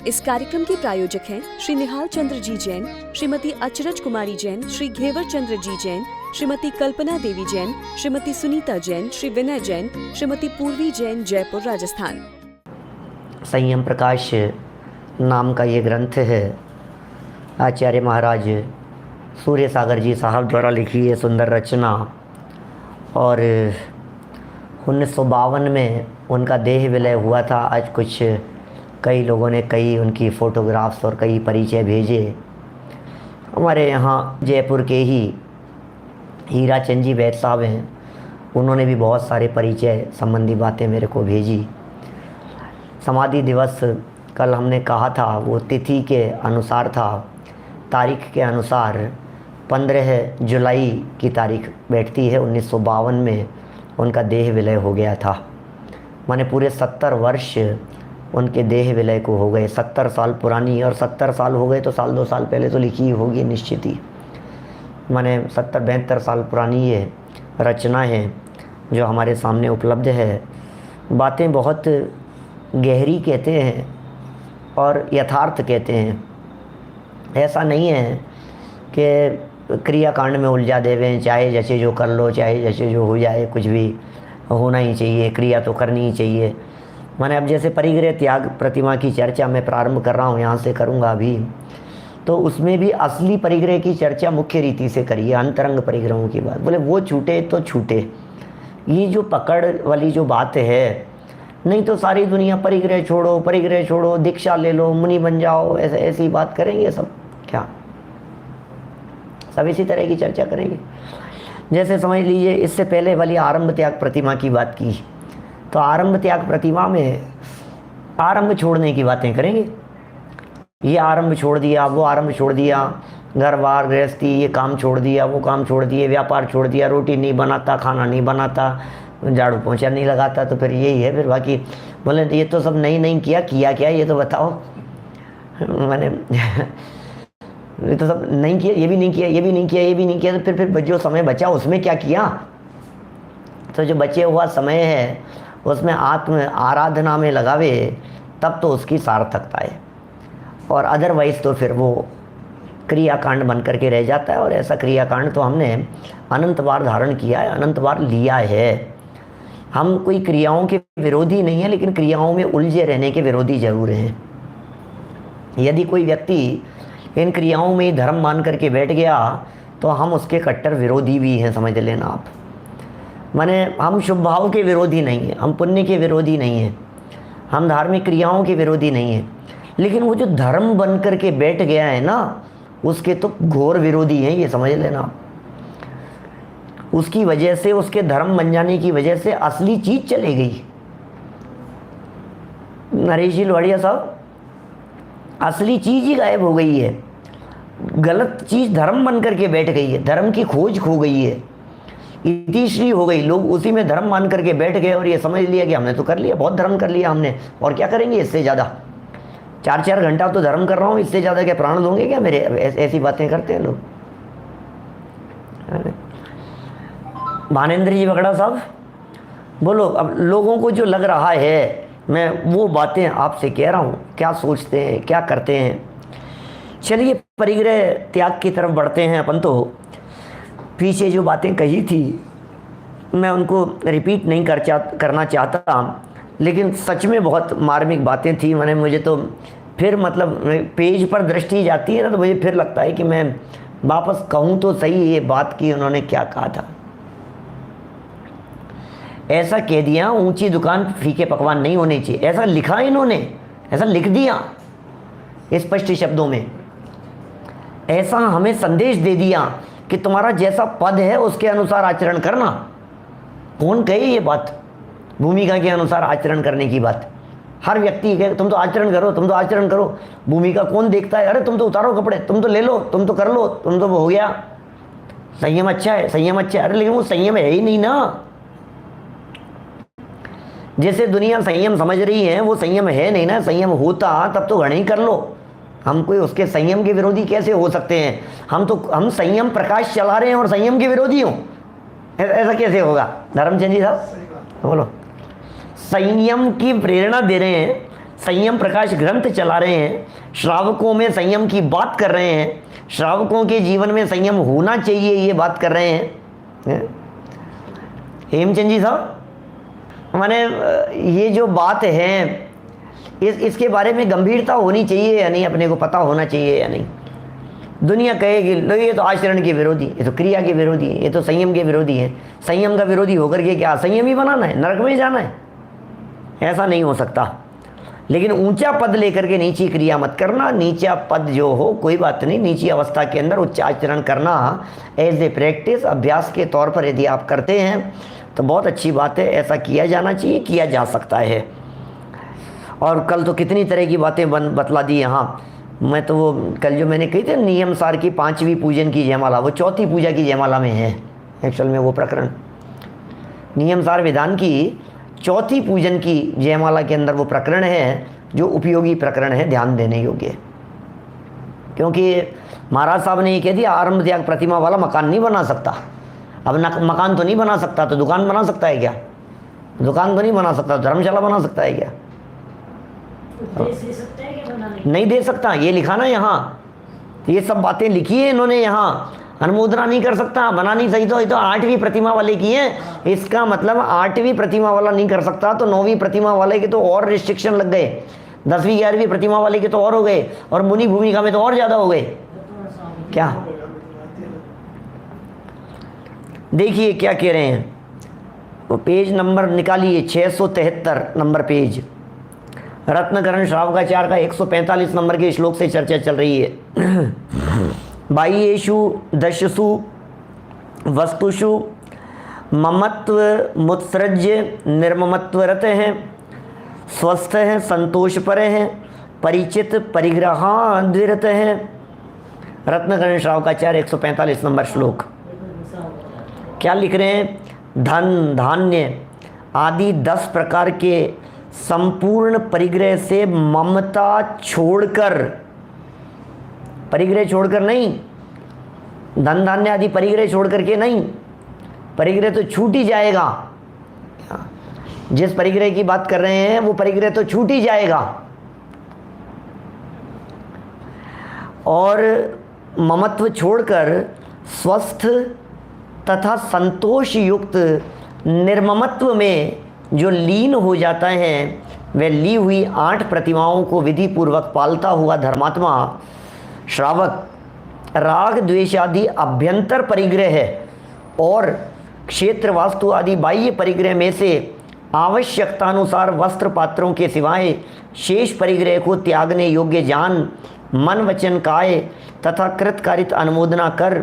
इस कार्यक्रम के प्रायोजक हैं श्री निहाल चंद्र जी जैन, श्रीमती अचरज कुमारी जैन, श्री घेवर चंद्र जी जैन, श्रीमती कल्पना देवी जैन, श्रीमती सुनीता जैन, श्री विनय जैन, श्रीमती पूर्वी जैन, जयपुर, राजस्थान। संयम प्रकाश नाम का ये ग्रंथ है। आचार्य महाराज सूर्य सागर जी साहब द्वारा लिखी है सुंदर रचना। और 1952 में उनका देह विलय हुआ था। आज कुछ कई लोगों ने कई उनकी फ़ोटोग्राफ्स और कई परिचय भेजे। हमारे यहाँ जयपुर के ही हीरा चंद जी वैद साहब हैं, उन्होंने भी बहुत सारे परिचय संबंधी बातें मेरे को भेजी। समाधि दिवस कल हमने कहा था, वो तिथि के अनुसार था, तारीख के अनुसार 15 जुलाई की तारीख बैठती है। 1952 में उनका देह विलय हो गया था। माने पूरे 70 वर्ष उनके देह विलय को हो गए। 70 साल पुरानी, और 70 साल हो गए तो साल 2 साल पहले तो लिखी होगी निश्चित ही। माने 70-72 साल पुरानी ये रचना है जो हमारे सामने उपलब्ध है। बातें बहुत गहरी कहते हैं और यथार्थ कहते हैं। ऐसा नहीं है कि क्रियाकांड में उलझा देवें, चाहे जैसे जो कर लो, चाहे जैसे जो हो जाए, कुछ भी होना ही चाहिए, क्रिया तो करनी ही चाहिए। मैंने अब जैसे परिग्रह त्याग प्रतिमा की चर्चा मैं प्रारंभ कर रहा हूँ, यहाँ से करूँगा अभी, तो उसमें भी असली परिग्रह की चर्चा मुख्य रीति से करिए, अंतरंग परिग्रहों की बात। बोले वो छूटे तो छूटे, ये जो पकड़ वाली जो बात है, नहीं तो सारी दुनिया परिग्रह छोड़ो, दीक्षा ले लो, मुनि बन जाओ, ऐसी बात करेंगे सब क्या? सब इसी तरह की चर्चा करेंगे। जैसे समझ लीजिए, इससे पहले वाली आरंभ त्याग प्रतिमा की बात की, तो आरंभ त्याग प्रतिमा में आरंभ छोड़ने की बातें करेंगे। ये आरंभ छोड़ दिया, वो आरंभ छोड़ दिया, घर बार गृहस्थी, ये काम छोड़ दिया, वो काम छोड़ दिए, व्यापार छोड़ दिया, रोटी नहीं बनाता, खाना नहीं बनाता, झाड़ू पोंछा नहीं लगाता, तो फिर यही है। फिर बाकी बोले ये तो सब नहीं किया क्या ये तो बताओ। मैंने ये तो सब नहीं किया, ये भी नहीं किया, तो फिर जो समय बचा उसमें क्या किया? तो जो बचे हुआ समय है उसमें आत्म आराधना में लगावे, तब तो उसकी सार्थकता है। और अदरवाइज तो फिर वो क्रियाकांड बन करके रह जाता है। और ऐसा क्रियाकांड तो हमने अनंत बार धारण किया है, अनंत बार लिया है। हम कोई क्रियाओं के विरोधी नहीं है, लेकिन क्रियाओं में उलझे रहने के विरोधी जरूर हैं। यदि कोई व्यक्ति इन क्रियाओं में धर्म मान करके बैठ गया तो हम उसके कट्टर विरोधी भी हैं, समझ लेना आप। माने हम शुभ भाव के विरोधी नहीं हैं, हम पुण्य के विरोधी नहीं हैं, हम धार्मिक क्रियाओं के विरोधी नहीं हैं, लेकिन वो जो धर्म बन करके बैठ गया है ना, उसके तो घोर विरोधी हैं, ये समझ लेना। उसकी वजह से, उसके धर्म बन जाने की वजह से असली चीज चली गई। नरेश जी लोहाड़िया साहब, असली चीज ही गायब हो गई है। गलत चीज धर्म बन करके बैठ गई है, धर्म की खोज खो गई है, इतिश्री हो गई। लोग उसी में धर्म मान करके बैठ गए और ये समझ लिया कि हमने तो कर लिया, बहुत धर्म कर लिया हमने, और क्या करेंगे इससे ज़्यादा? 4-4 घंटा तो धर्म कर रहा हूँ, इससे ज़्यादा क्या प्राण दूंगे क्या मेरे? ऐसी बातें करते हैं लोग। भानेंद्र जी बगड़ा साहब, बोलो अब लोगों को जो लग रहा है, मैं वो बातें आपसे कह रहा हूँ, क्या सोचते हैं, क्या करते हैं। चलिए परिग्रह त्याग की तरफ बढ़ते हैं अपन। तो पीछे जो बातें कही थी मैं उनको रिपीट नहीं करना चाहता, लेकिन सच में बहुत मार्मिक बातें थी। मैंने मुझे तो फिर मतलब पेज पर दृष्टि जाती है ना, तो मुझे फिर लगता है कि मैं वापस कहूँ तो सही ये बात की उन्होंने क्या कहा था। ऐसा कह दिया, ऊंची दुकान फीके पकवान नहीं होने चाहिए, ऐसा लिखा इन्होंने, ऐसा लिख दिया स्पष्ट शब्दों में। ऐसा हमें संदेश दे दिया कि तुम्हारा जैसा पद है उसके अनुसार आचरण करना। कौन कहे ये बात? भूमिका के अनुसार आचरण करने की बात हर व्यक्ति कहे, तुम तो आचरण करो, तुम तो आचरण करो। भूमिका कौन देखता है? अरे तुम तो उतारो कपड़े, तुम तो ले लो, तुम तो कर लो, तुम तो हो गया। संयम अच्छा है, संयम अच्छा है। अरे लेकिन वो संयम है ही नहीं ना। जैसे दुनिया संयम समझ रही है, वो संयम है नहीं ना। संयम होता तब तो घणे ही कर लो। हम कोई उसके संयम के विरोधी कैसे हो सकते हैं? हम संयम प्रकाश चला रहे हैं और संयम के विरोधी हो, ऐसा कैसे होगा? धर्मचंद जी साहब बोलो। संयम की प्रेरणा दे रहे हैं, संयम प्रकाश ग्रंथ चला रहे हैं, श्रावकों में संयम की बात कर रहे हैं, श्रावकों के जीवन में संयम होना चाहिए ये बात कर रहे हैं। हेमचंद जी साहब, माने ये जो बात है इसके बारे में गंभीरता होनी चाहिए या नहीं, अपने को पता होना चाहिए या नहीं। दुनिया कहेगी लो ये तो आचरण के विरोधी, ये तो क्रिया के विरोधी, ये तो संयम के विरोधी है। संयम का विरोधी होकर के क्या संयमी बनाना है, नरक में जाना है? ऐसा नहीं हो सकता। लेकिन ऊंचा पद लेकर के नीची क्रिया मत करना। नीचा पद जो हो कोई बात नहीं, नीची अवस्था के अंदर उच्च आचरण करना एज ए प्रैक्टिस, अभ्यास के तौर पर यदि आप करते हैं तो बहुत अच्छी बात है। ऐसा किया जाना चाहिए, किया जा सकता है। और कल तो कितनी तरह की बातें बतला दी यहाँ। मैं तो वो कल जो मैंने कही थी नियम सार की 5वीं पूजन की जयमाला, वो 4थी पूजा की जयमाला में है एक्चुअल में वो प्रकरण। नियम सार विधान की 4थी पूजन की जयमाला के अंदर वो प्रकरण है जो उपयोगी प्रकरण है, ध्यान देने योग्य। क्योंकि महाराज साहब ने ये कह दिया आरंभ त्याग प्रतिमा वाला मकान नहीं बना सकता। अब मकान तो नहीं बना सकता तो दुकान बना सकता है क्या? दुकान तो नहीं बना सकता तो धर्मशाला बना सकता है क्या? नहीं दे सकता। ये लिखा ना यहाँ, ये सब बातें लिखी है इन्होंने यहाँ। अनुमोदना नहीं कर सकता, बना नहीं सही तो 8वीं प्रतिमा वाले की है। इसका मतलब 8वीं प्रतिमा वाला नहीं कर सकता तो 9वीं प्रतिमा वाले के तो और रिस्ट्रिक्शन लग गए, 10वीं 11वीं प्रतिमा वाले के तो और हो गए, और मुनि भूमिका में तो और ज्यादा हो गए। क्या देखिए क्या कह रहे हैं, वो पेज नंबर निकालिए 673 नंबर पेज, रत्नकरण श्रावकाचार का 145 नंबर के श्लोक से चर्चा चल रही है। बाह्येषु दशसु वस्तुषु ममत्व मुत्सृज्य निर्ममत्वरत हैं, स्वस्थ हैं, संतोष परे हैं, परिचित परिग्रहाद्विरत हैं। रत्नकरण श्रावकाचार्य 145 नंबर श्लोक। क्या लिख रहे हैं? धन धान्य आदि 10 प्रकार के संपूर्ण परिग्रह से ममता छोड़कर, परिग्रह छोड़कर नहीं, धन धान्य आदि परिग्रह छोड़ करके नहीं, परिग्रह तो छूट ही जाएगा। जिस परिग्रह की बात कर रहे हैं वो परिग्रह तो छूट ही जाएगा। और ममत्व छोड़कर स्वस्थ तथा संतोष युक्त निर्ममत्व में जो लीन हो जाता है, वह ली हुई 8 प्रतिमाओं को विधि पूर्वक पालता हुआ धर्मात्मा श्रावक राग द्वेष आदि अभ्यंतर परिग्रह है और क्षेत्र वास्तु आदि बाह्य परिग्रह में से आवश्यकतानुसार वस्त्र पात्रों के सिवाय शेष परिग्रह को त्यागने योग्य जान मन वचन काय तथा कृतकारित अनुमोदना कर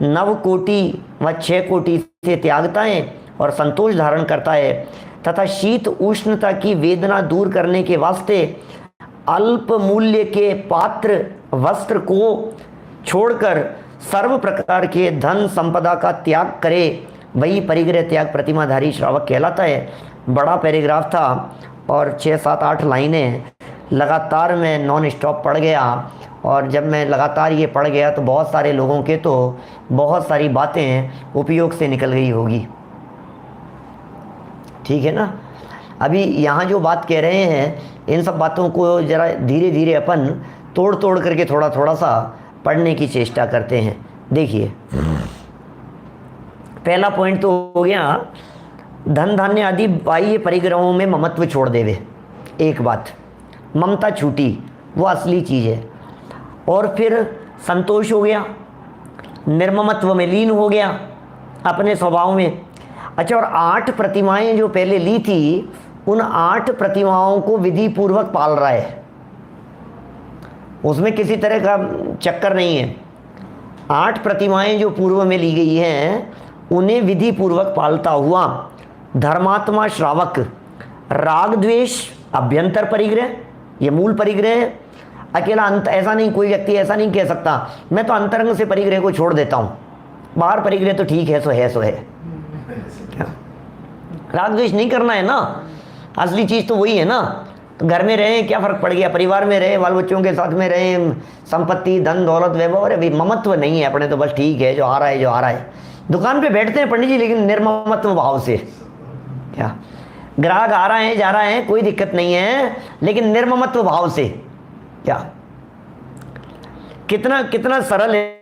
9 कोटि व 6 कोटि से त्यागता है और संतोष धारण करता है तथा शीत उष्णता की वेदना दूर करने के वास्ते अल्प मूल्य के पात्र वस्त्र को छोड़कर सर्व प्रकार के धन संपदा का त्याग करे, वही परिग्रह त्याग प्रतिमाधारी श्रावक कहलाता है। बड़ा पैराग्राफ था और 6, 7, 8 लाइनें लगातार मैं नॉन स्टॉप पढ़ गया, और जब मैं लगातार ये पढ़ गया तो बहुत सारे लोगों के तो बहुत सारी बातें उपयोग से निकल गई होगी। ठीक है ना? अभी यहाँ जो बात कह रहे हैं इन सब बातों को ज़रा धीरे धीरे अपन तोड़ तोड़ करके थोड़ा थोड़ा सा पढ़ने की चेष्टा करते हैं। देखिए, पहला पॉइंट तो हो गया धन धान्य आदि बाह्य परिग्रहों में ममत्व छोड़ देवे। एक बात, ममता छूटी, वो असली चीज़ है। और फिर संतोष हो गया, निर्ममत्व में लीन हो गया अपने स्वभाव में। अच्छा, और 8 प्रतिमाएं जो पहले ली थी, उन 8 प्रतिमाओं को विधि पूर्वक पाल रहा है, उसमें किसी तरह का चक्कर नहीं है। 8 प्रतिमाएं जो पूर्व में ली गई हैं उन्हें विधि पूर्वक पालता हुआ धर्मात्मा श्रावक राग द्वेष अभ्यंतर परिग्रह, ये मूल परिग्रह है। अकेला अंत ऐसा नहीं, कोई व्यक्ति ऐसा नहीं कह सकता मैं तो अंतरंग से परिग्रह को छोड़ देता हूँ, बाहर परिग्रह तो ठीक है, सो है सो है। क्या राग द्वेष नहीं करना है ना, असली चीज़ तो वही है ना। तो घर में रहे क्या फ़र्क पड़ गया, परिवार में रहे, बाल बच्चों के साथ में रहे, संपत्ति धन दौलत वैभव, अरे भाई ममत्व नहीं है अपने तो, बस ठीक है जो आ रहा है जो आ रहा है। दुकान पे बैठते हैं पंडित जी लेकिन निर्ममत्व भाव से, क्या ग्राहक आ रहे हैं जा रहे हैं कोई दिक्कत नहीं है, लेकिन निर्ममत्व भाव से। क्या कितना कितना सरल है,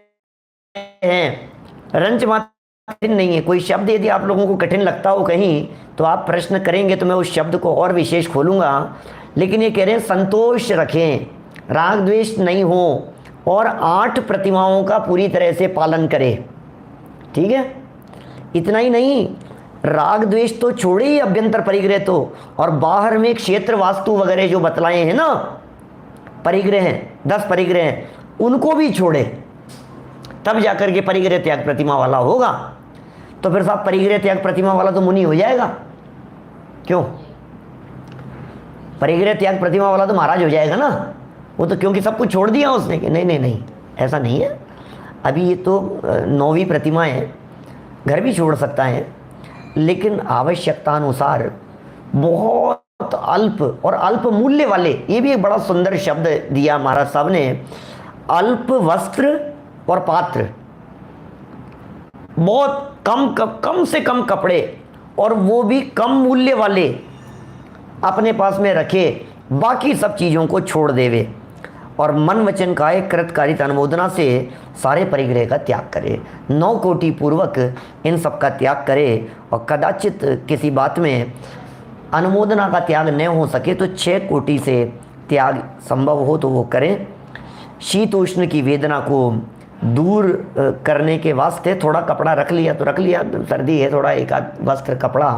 रंच मात्र नहीं है। कोई शब्द यदि आप लोगों को कठिन लगता हो कहीं तो आप प्रश्न करेंगे तो मैं उस शब्द को और विशेष खोलूंगा। लेकिन ये कह रहे हैं संतोष रखें, राग द्वेष नहीं हो और 8 प्रतिमाओं का पूरी तरह से पालन करें। ठीक है, इतना ही नहीं, राग द्वेष तो छोड़े ही, अभ्यंतर परिग्रह तो, और बाहर में क्षेत्र वास्तु वगैरह जो बतलाए हैं ना, परिग्रह हैं 10 परिग्रह हैं, उनको भी छोड़े, तब जाकर के परिग्रह त्याग प्रतिमा वाला होगा। तो फिर साहब परिग्रह त्याग प्रतिमा वाला तो मुनि हो जाएगा, क्यों? परिग्रह त्याग प्रतिमा वाला तो महाराज हो जाएगा ना वो तो, क्योंकि सब कुछ छोड़ दिया उसने। कि नहीं नहीं नहीं, ऐसा नहीं है। अभी ये तो 9वीं प्रतिमा है, घर भी छोड़ सकता है, लेकिन आवश्यकता अनुसार बहुत अल्प और अल्प मूल्य वाले, ये भी एक बड़ा सुंदर शब्द दिया महाराज साहब ने, अल्प वस्त्र और पात्र, बहुत कम से कम कपड़े और वो भी कम मूल्य वाले अपने पास में रखे, बाकी सब चीज़ों को छोड़ देवे और मन वचन काय कृतकारित अनुमोदना से सारे परिग्रह का त्याग करे, 9 कोटि पूर्वक इन सब का त्याग करे। और कदाचित किसी बात में अनुमोदना का त्याग न हो सके तो 6 कोटि से त्याग संभव हो तो वो करें। शीत उष्ण की वेदना को दूर करने के वास्ते थोड़ा कपड़ा रख लिया तो रख लिया, सर्दी है थोड़ा एक आध वस्त्र कपड़ा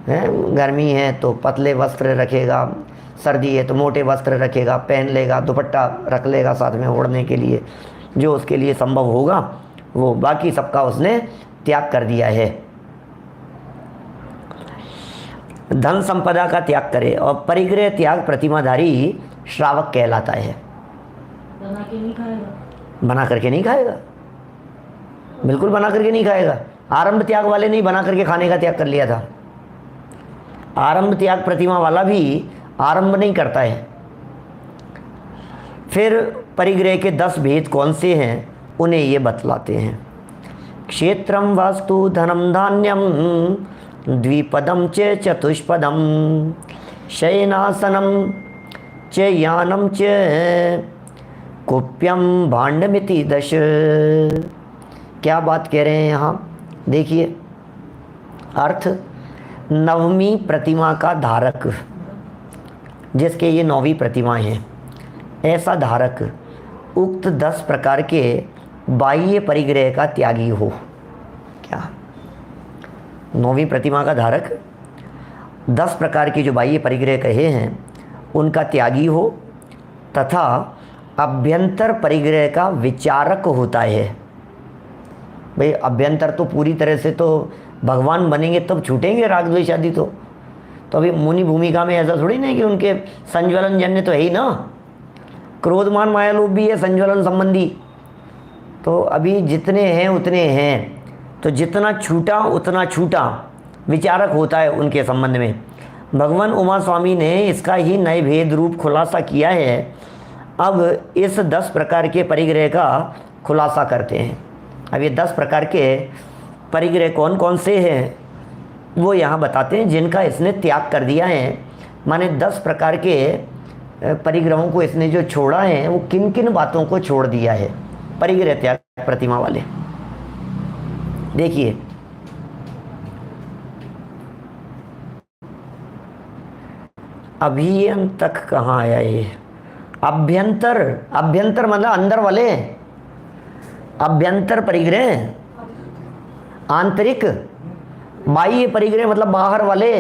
है, गर्मी है तो पतले वस्त्र रखेगा, सर्दी है तो मोटे वस्त्र रखेगा, पहन लेगा, दुपट्टा रख लेगा साथ में ओढ़ने के लिए, जो उसके लिए संभव होगा वो, बाकी सबका उसने त्याग कर दिया है। धन संपदा का त्याग करे और परिग्रह त्याग प्रतिमाधारी श्रावक कहलाता है। बना करके नहीं खाएगा, बिल्कुल बना करके नहीं खाएगा। आरंभ त्याग वाले नहीं बना करके खाने का त्याग कर लिया था, आरंभ त्याग प्रतिमा वाला भी आरंभ नहीं करता है। फिर परिग्रह के 10 भेद कौन से हैं उन्हें ये बतलाते हैं। क्षेत्रम वास्तु धनम धान्यम द्विपदम च चतुष्पदम शयनासनम च यानम च कुप्यम भांडमिति 10। क्या बात कह रहे हैं यहाँ, देखिए अर्थ, 9वीं प्रतिमा का धारक, जिसके ये 9वीं प्रतिमाएं हैं, ऐसा धारक उक्त 10 प्रकार के बाह्य परिग्रह का त्यागी हो। क्या 9वीं प्रतिमा का धारक 10 प्रकार के जो बाह्य परिग्रह कहे हैं उनका त्यागी हो तथा अभ्यंतर परिग्रह का विचारक होता है। भाई अभ्यंतर तो पूरी तरह से तो भगवान बनेंगे तब छूटेंगे राग द्वेष आदि तो अभी मुनि भूमिका में ऐसा थोड़ी नहीं कि उनके संज्वलन जन्य तो है ही ना, क्रोधमान मायालोभ भी है संज्वलन संबंधी। तो अभी जितने हैं उतने हैं, तो जितना छूटा उतना छूटा विचारक होता है उनके संबंध में। भगवान उमा स्वामी ने इसका ही नए भेद रूप खुलासा किया है। अब इस 10 प्रकार के परिग्रह का खुलासा करते हैं। अब ये 10 प्रकार के परिग्रह कौन कौन से हैं वो यहाँ बताते हैं, जिनका इसने त्याग कर दिया है। माने 10 प्रकार के परिग्रहों को इसने जो छोड़ा है वो किन किन बातों को छोड़ दिया है परिग्रह त्याग प्रतिमा वाले। देखिए अभियंत तक कहाँ आया ये, अभ्यंतर, अभ्यंतर मतलब अंदर वाले, अभ्यंतर परिग्रह, आंतरिक, बाह्य परिग्रह मतलब बाहर वाले,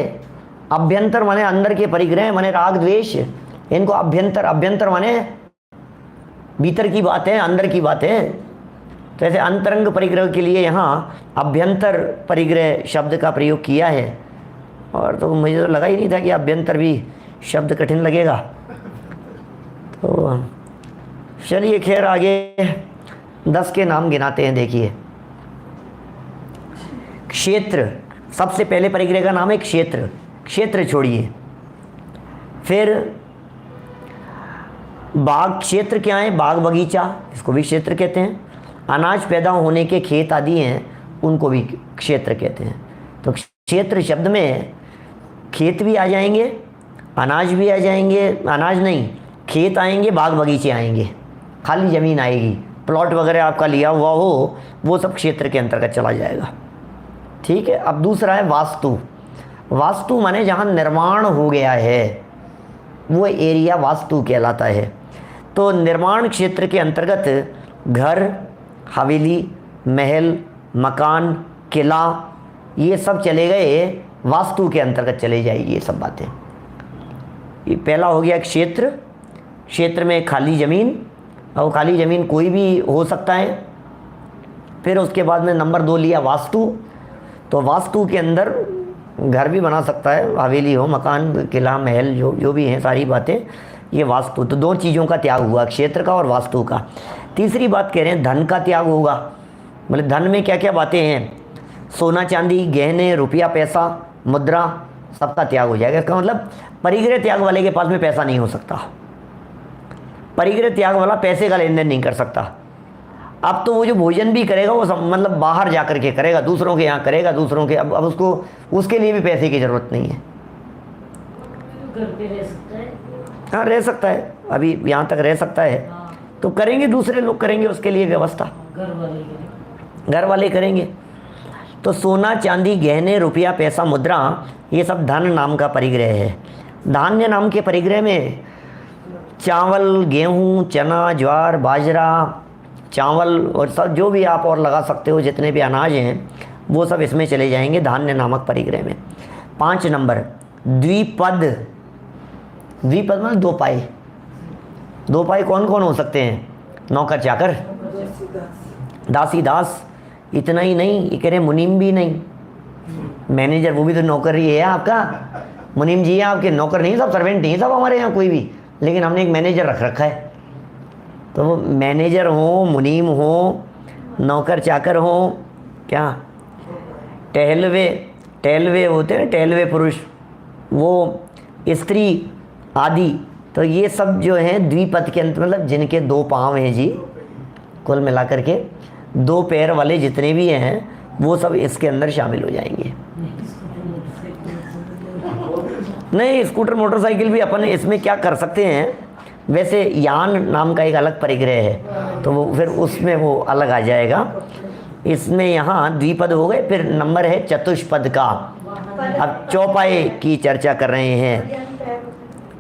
अभ्यंतर माने अंदर के परिग्रह माने राग द्वेष, इनको अभ्यंतर, अभ्यंतर माने भीतर की बात है, अंदर की बात है। तो ऐसे अंतरंग परिग्रह के लिए यहाँ अभ्यंतर परिग्रह शब्द का प्रयोग किया है। और तो मुझे तो लगा ही नहीं था कि अभ्यंतर भी शब्द कठिन लगेगा। तो चलिए खैर आगे 10 के नाम गिनाते हैं। देखिए क्षेत्र, सबसे पहले परिग्रह का नाम है क्षेत्र, क्षेत्र छोड़िए। फिर बाग, क्षेत्र क्या है, बाग बगीचा, इसको भी क्षेत्र कहते हैं। अनाज पैदा होने के खेत आदि हैं उनको भी क्षेत्र कहते हैं। तो क्षेत्र शब्द में खेत भी आ जाएंगे, अनाज भी आ जाएंगे, अनाज नहीं, खेत आएंगे, बाग बगीचे आएंगे, खाली ज़मीन आएगी, प्लॉट वगैरह आपका लिया हुआ हो वो सब क्षेत्र के अंतर्गत चला जाएगा। ठीक है। अब दूसरा है वास्तु। वास्तु माने जहाँ निर्माण हो गया है वो एरिया वास्तु कहलाता है। तो निर्माण क्षेत्र के अंतर्गत घर, हवेली, महल, मकान, किला, ये सब चले गए वास्तु के अंतर्गत चले जाएगी ये सब बातें। ये पहला हो गया क्षेत्र। क्षेत्र में खाली ज़मीन, और खाली ज़मीन कोई भी हो सकता है। फिर उसके बाद में नंबर 2 लिया वास्तु। तो वास्तु के अंदर घर भी बना सकता है, हवेली हो, मकान, किला, महल, जो भी हैं सारी बातें, ये वास्तु। तो 2 चीज़ों का त्याग हुआ, क्षेत्र का और वास्तु का। तीसरी बात कह रहे हैं धन का त्याग होगा। मतलब धन में क्या क्या बातें हैं, सोना चांदी, गहने, रुपया, पैसा, मुद्रा, सबका त्याग हो जाएगा। इसका मतलब परिग्रह त्याग वाले के पास में पैसा नहीं हो सकता। परिग्रह त्याग वाला पैसे का लेन देन नहीं कर सकता। अब तो वो जो भोजन भी करेगा वो मतलब बाहर जा कर के करेगा, दूसरों के यहाँ करेगा, दूसरों के, अब उसको उसके लिए भी पैसे की ज़रूरत नहीं है। घर पे रह सकता है। हाँ रह सकता है, अभी यहाँ तक रह सकता है। तो करेंगे, दूसरे लोग करेंगे उसके लिए व्यवस्था, घर वाले करेंगे। तो सोना चांदी, गहने, रुपया, पैसा, मुद्रा, ये सब धन नाम का परिग्रह है। धान्य नाम के परिग्रह में चावल, गेहूँ, चना, ज्वार, बाजरा, चावल और सब जो भी आप और लगा सकते हो, जितने भी अनाज हैं वो सब इसमें चले जाएंगे धान्य नामक परिग्रह में। 5 नंबर द्विपद। द्विपद मतलब 2 पाई। 2 पाई कौन कौन हो सकते हैं, नौकर चाकर, दासी दास। इतना ही नहीं, ये कह रहे मुनीम भी नहीं, मैनेजर वो भी तो नौकर ही है आपका। मुनीम जी है आपके, नौकर नहीं सब, सर्वेंट नहीं सब हमारे यहाँ कोई भी, लेकिन हमने एक मैनेजर रख रखा है। तो वो मैनेजर हो, मुनीम हो, नौकर चाकर हो, क्या टहलवे होते हैं, टहलवे पुरुष, वो स्त्री आदि। तो ये सब जो हैं द्विपद के अंत, मतलब जिनके 2 पाँव हैं जी, कुल मिलाकर के 2 पैर वाले जितने भी हैं वो सब इसके अंदर शामिल हो जाएंगे। नहीं, स्कूटर मोटरसाइकिल भी अपन इसमें क्या कर सकते हैं, वैसे यान नाम का एक अलग परिग्रह है, तो वो फिर उसमें वो अलग आ जाएगा। इसमें यहाँ द्विपद हो गए। फिर नंबर है चतुष्पद का। अब चौपाए की चर्चा कर रहे हैं।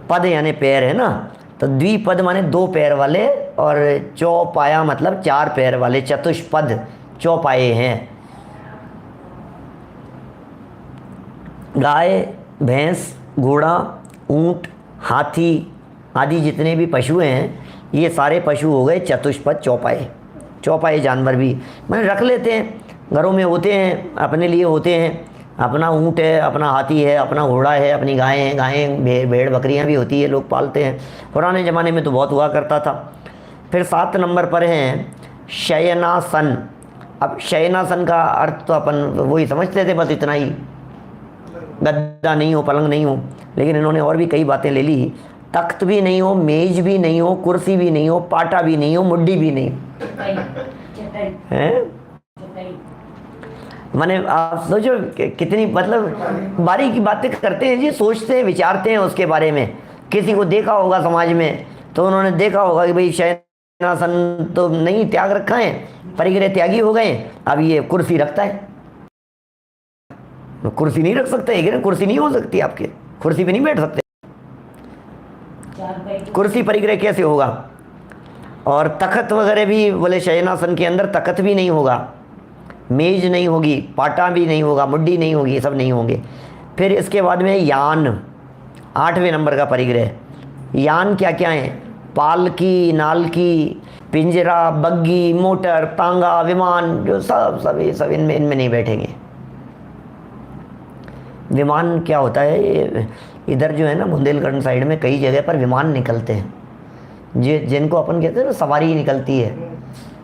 पद यानी पैर है ना, तो द्विपद माने 2 पैर वाले, और चौपाया मतलब 4 पैर वाले। चतुष्पद चौपाए हैं। गाय, भैंस, घोड़ा, ऊंट, हाथी आदि जितने भी पशु हैं, ये सारे पशु हो गए चतुष्पद चौपाए। चौपाए जानवर भी मैंने रख लेते हैं, घरों में होते हैं, अपने लिए होते हैं। अपना ऊँट है, अपना हाथी है, अपना घोड़ा है, अपनी गायें हैं, भेड़ बकरियां भी होती है, लोग पालते हैं। पुराने ज़माने में तो बहुत हुआ करता था। फिर 7 नंबर पर हैं शयनासन। अब शयनासन का अर्थ तो अपन वही समझते थे, बस इतना ही, गद्दा नहीं हो, पलंग नहीं हो, लेकिन इन्होंने और भी कई बातें ले ली। तख्त भी नहीं हो, मेज भी नहीं हो, कुर्सी भी नहीं हो, पाटा भी नहीं हो, मुड्डी भी नहीं है। माने आप सोचो कितनी मतलब बारीकी बातें करते हैं जी, सोचते हैं, विचारते हैं उसके बारे में। किसी को देखा होगा समाज में तो उन्होंने देखा होगा कि भाई शयनासन तो नहीं, त्याग रखा है, परिग्रह त्यागी हो गए, अब ये कुर्सी रखता है। कुर्सी नहीं रख सकते, कुर्सी नहीं हो सकती आपके, कुर्सी पे नहीं बैठ सकते। कुर्सी परिग्रह कैसे होगा। और तख्त वगैरह भी बोले शयनासन के अंदर तख्त भी नहीं होगा, मेज नहीं होगी, पाटा भी नहीं होगा, मुड्डी नहीं होगी, ये सब नहीं होंगे। फिर इसके बाद में यान, 8वें नंबर का परिग्रह। यान क्या क्या है, पालकी, नालकी, पिंजरा, बग्गी, मोटर, तांगा, विमान, जो सब ये सब इनमें नहीं बैठेंगे। विमान क्या होता है, इधर जो है ना बुंदेलखंड साइड में कई जगह पर विमान निकलते हैं, जिनको अपन कहते हैं ना सवारी निकलती है,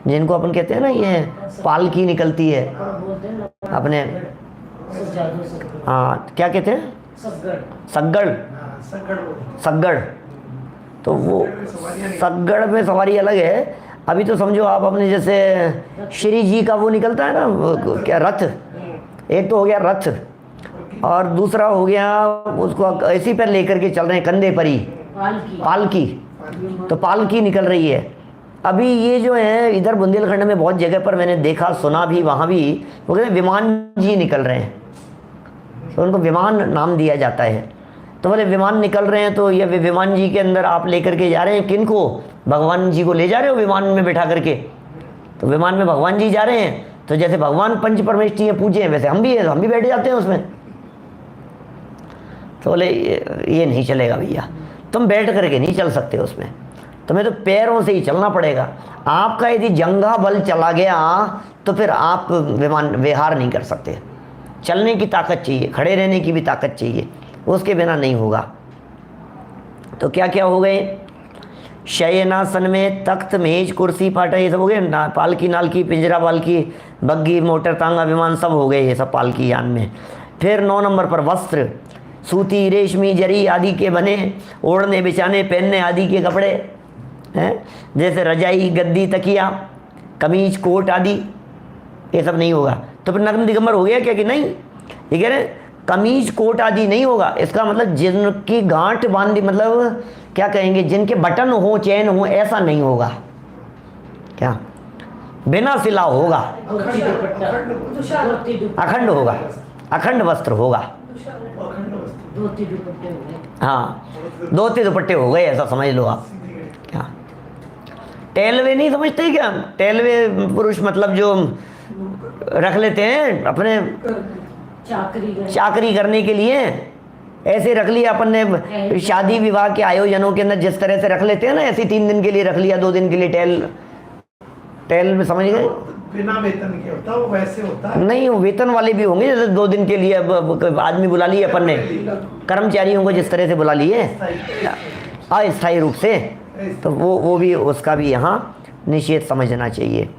जिनको अपन कहते हैं ना ये पालकी निकलती है अपने, हाँ क्या कहते हैं, सग्गड़। तो वो सग्गड़ में सवारी अलग है। अभी तो समझो आप अपने जैसे श्री जी का वो निकलता है ना, वो क्या रथ, एक तो हो गया रथ, और दूसरा हो गया उसको ऐसी पर लेकर के चल रहे हैं कंधे पर ही, पालकी। तो पालकी निकल रही है। अभी ये जो है इधर बुंदेलखंड में बहुत जगह पर मैंने देखा सुना भी, वहाँ भी वो कहते हैं विमान जी निकल रहे हैं, तो उनको विमान नाम दिया जाता है। तो बोले विमान निकल रहे हैं, तो ये विमान जी के अंदर आप लेकर के जा रहे हैं किनको? भगवान जी को ले जा रहे हो विमान में बैठा करके। तो विमान में भगवान जी जा रहे हैं, तो जैसे भगवान पंच परमेष्ठी है पूजे हैं, वैसे हम भी हैं, हम भी बैठ जाते हैं उसमें। तो बोले ये नहीं चलेगा भैया, तुम बैठ करके नहीं चल सकते उसमें, तुम्हें तो पैरों से ही चलना पड़ेगा। आपका यदि जंघा बल चला गया तो फिर आप विमान विहार नहीं कर सकते। चलने की ताकत चाहिए, खड़े रहने की भी ताकत चाहिए, उसके बिना नहीं होगा। तो क्या क्या हो गए? शयनासन में तख्त मेज कुर्सी पाटा ये सब हो गए। पालकी नालकी पिंजरा पालकी बग्गी मोटर तांगा विमान सब हो गए ये सब पालकी यान में। फिर 9 नंबर पर वस्त्र, सूती रेशमी जरी आदि के बने, ओढ़ने बिछाने पहनने आदि के कपड़े हैं, जैसे रजाई गद्दी तकिया कमीज कोट आदि, ये सब नहीं होगा। तो फिर नग्न दिगंबर हो गया क्या कि नहीं? ये कह रहे हैं कमीज कोट आदि नहीं होगा। इसका मतलब जिनकी गांठ बांधी, मतलब क्या कहेंगे, जिनके बटन हो चैन हो, ऐसा नहीं होगा। क्या बिना सिला होगा, अखंड होगा, अखंड वस्त्र होगा। हाँ, धोती दुपट्टे हो गए, ऐसा समझ लो आप। क्या टेलवे नहीं समझते क्या? टेलवे पुरुष मतलब जो रख लेते हैं अपने चाकरी करने के लिए, ऐसे रख लिया अपन ने शादी विवाह के आयोजनों के अंदर जिस तरह से रख लेते हैं ना, ऐसे 3 दिन के लिए रख लिया, 2 दिन के लिए टेल में, समझ गए? बिना वेतन के होता है वो, वैसे होता है नहीं, वेतन वाले भी होंगे, जैसे 2 दिन के लिए आदमी बुला लिए अपन ने, कर्मचारियों को जिस तरह से बुला लिए अस्थायी रूप से, तो वो भी, उसका भी यहाँ निषेध समझना चाहिए।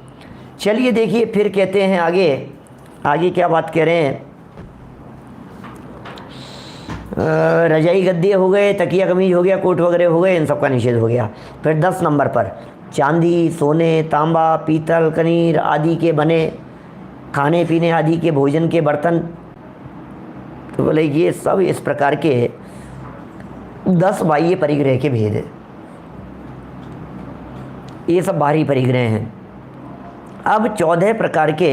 चलिए देखिए फिर कहते हैं आगे क्या बात कह रहे हैं। रजाई गद्दे हो गए, तकिया कमीज हो गया, कोट वगैरह हो गए, इन सब का निषेध हो गया। फिर 10 नंबर पर चांदी सोने तांबा पीतल कनीर आदि के बने खाने पीने आदि के भोजन के बर्तन। तो बोले ये सब इस प्रकार के 10 बाह्य परिग्रह के भेद हैं, ये सब बाहरी परिग्रह हैं। अब 14 प्रकार के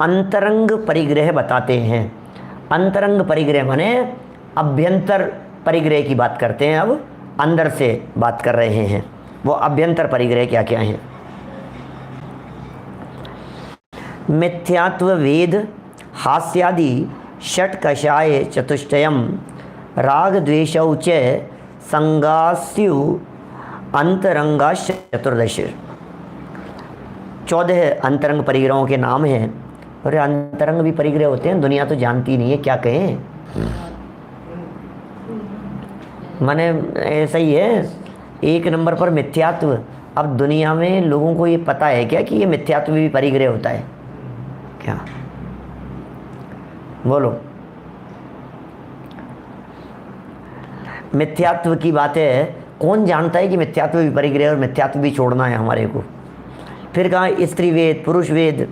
अंतरंग परिग्रह बताते हैं। अंतरंग परिग्रह माने अभ्यंतर परिग्रह की बात करते हैं, अब अंदर से बात कर रहे हैं। वो अभ्यंतर परिग्रह क्या क्या हैं? मिथ्यात्व वेद हास्यादि षट कषाय चतुष्टयम राग द्वेषौ च संगास्यु अंतरंगाश चतुर्दश। 14 अंतरंग परिग्रहों के नाम हैं। और अंतरंग भी परिग्रह होते हैं, दुनिया तो जानती नहीं है, क्या कहें। माने ऐसा ही है। 1 नंबर पर मिथ्यात्व। अब दुनिया में लोगों को ये पता है क्या कि ये मिथ्यात्व भी परिग्रह होता है? क्या बोलो? मिथ्यात्व की बात है, कौन जानता है कि मिथ्यात्व भी परिग्रह और मिथ्यात्व भी छोड़ना है हमारे को। फिर कहा स्त्री वेद पुरुष वेद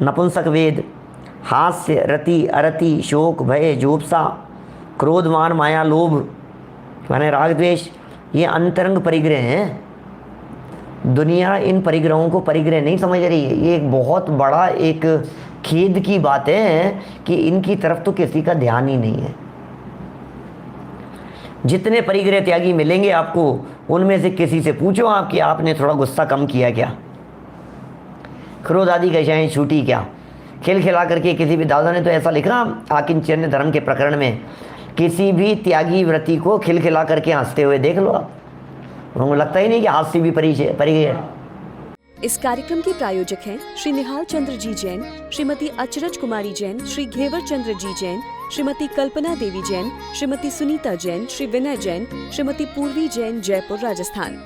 नपुंसक वेद हास्य रति अरति शोक भय जोप्सा क्रोध मान माया लोभ माने राग द्वेष, ये अंतरंग परिग्रह हैं। दुनिया इन परिग्रहों को परिग्रह नहीं समझ रही है। ये एक बहुत बड़ा एक खेद की बात है कि इनकी तरफ तो किसी का ध्यान ही नहीं है। जितने परिग्रह त्यागी मिलेंगे आपको, उनमें से किसी से पूछो आप कि आपने थोड़ा गुस्सा कम किया क्या, क्रोध आदि कशाएं छूटी क्या। खेल खिला करके किसी भी, दादा ने तो ऐसा लिखा आकिंचन्य धर्म के प्रकरण में, किसी भी त्यागी व्रति को खिलखिला करके हंसते हुए देख लो आप, उनको लगता ही नहीं कि हास्य भी परिग्रह। इस कार्यक्रम के प्रायोजक हैं श्री निहाल चंद्र जी जैन, श्रीमती अचरज कुमारी जैन, श्री घेवर चंद्र जी जैन, श्रीमती कल्पना देवी जैन, श्रीमती सुनीता जैन, श्री विनय जैन, श्रीमती पूर्वी जैन, जयपुर राजस्थान।